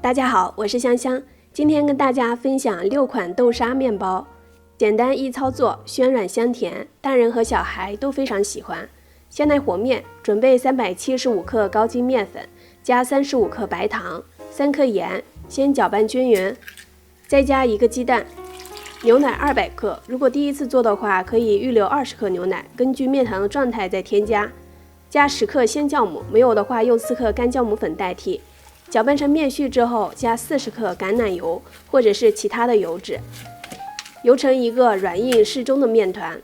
大家好，我是香香，今天跟大家分享6款豆沙面包，简单易操作，暄软香甜，大人和小孩都非常喜欢。先来和面，准备375克高筋面粉，加35克白糖，3克盐，先搅拌均匀，再加1个鸡蛋。牛奶200克，如果第一次做的话，可以预留20克牛奶，根据面团的状态再添加。加10克鲜酵母，没有的话用4克干酵母粉代替。搅拌成面絮之后，加40克橄榄油或者是其他的油脂，揉成一个软硬适中的面团，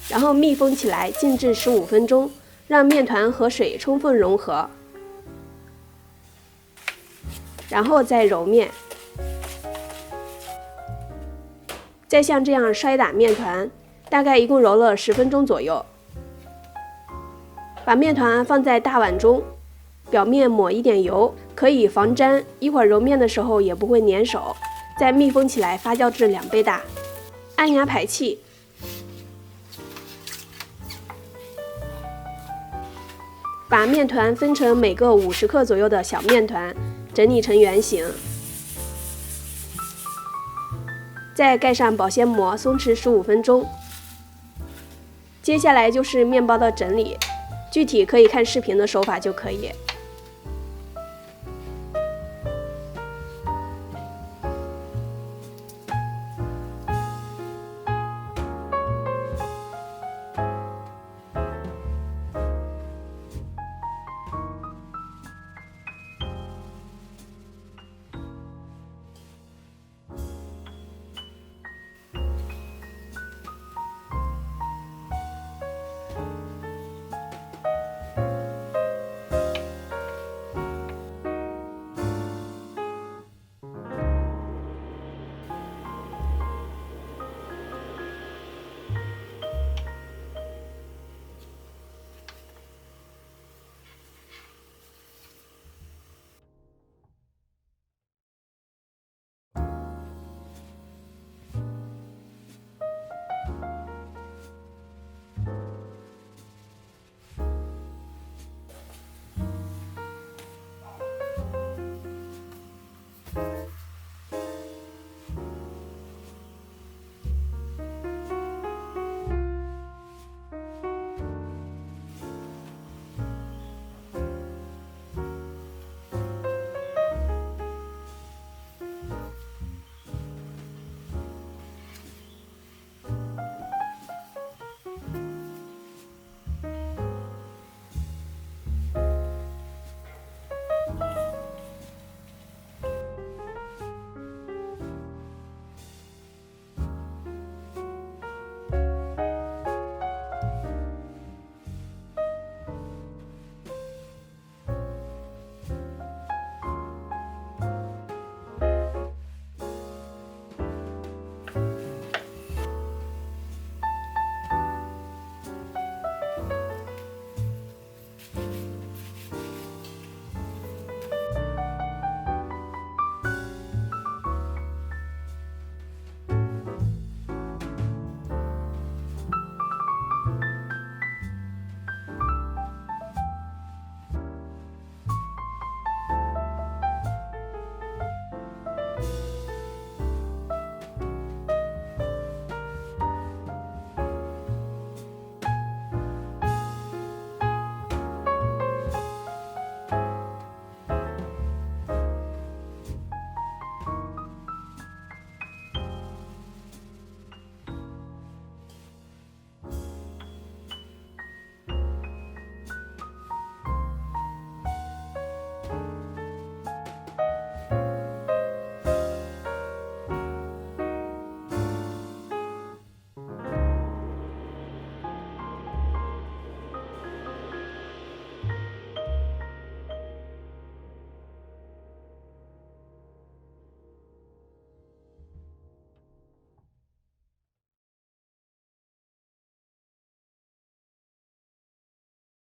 然后密封起来，静置15分钟，让面团和水充分融合，然后再揉面，再像这样摔打面团，大概一共揉了10分钟左右。把面团放在大碗中，表面抹一点油，可以防粘，一会儿揉面的时候也不会粘手。再密封起来，发酵至2倍大，按压排气。把面团分成每个50克左右的小面团，整理成圆形。再盖上保鲜膜，松弛15分钟。接下来就是面包的整理。具体可以看视频的手法就可以。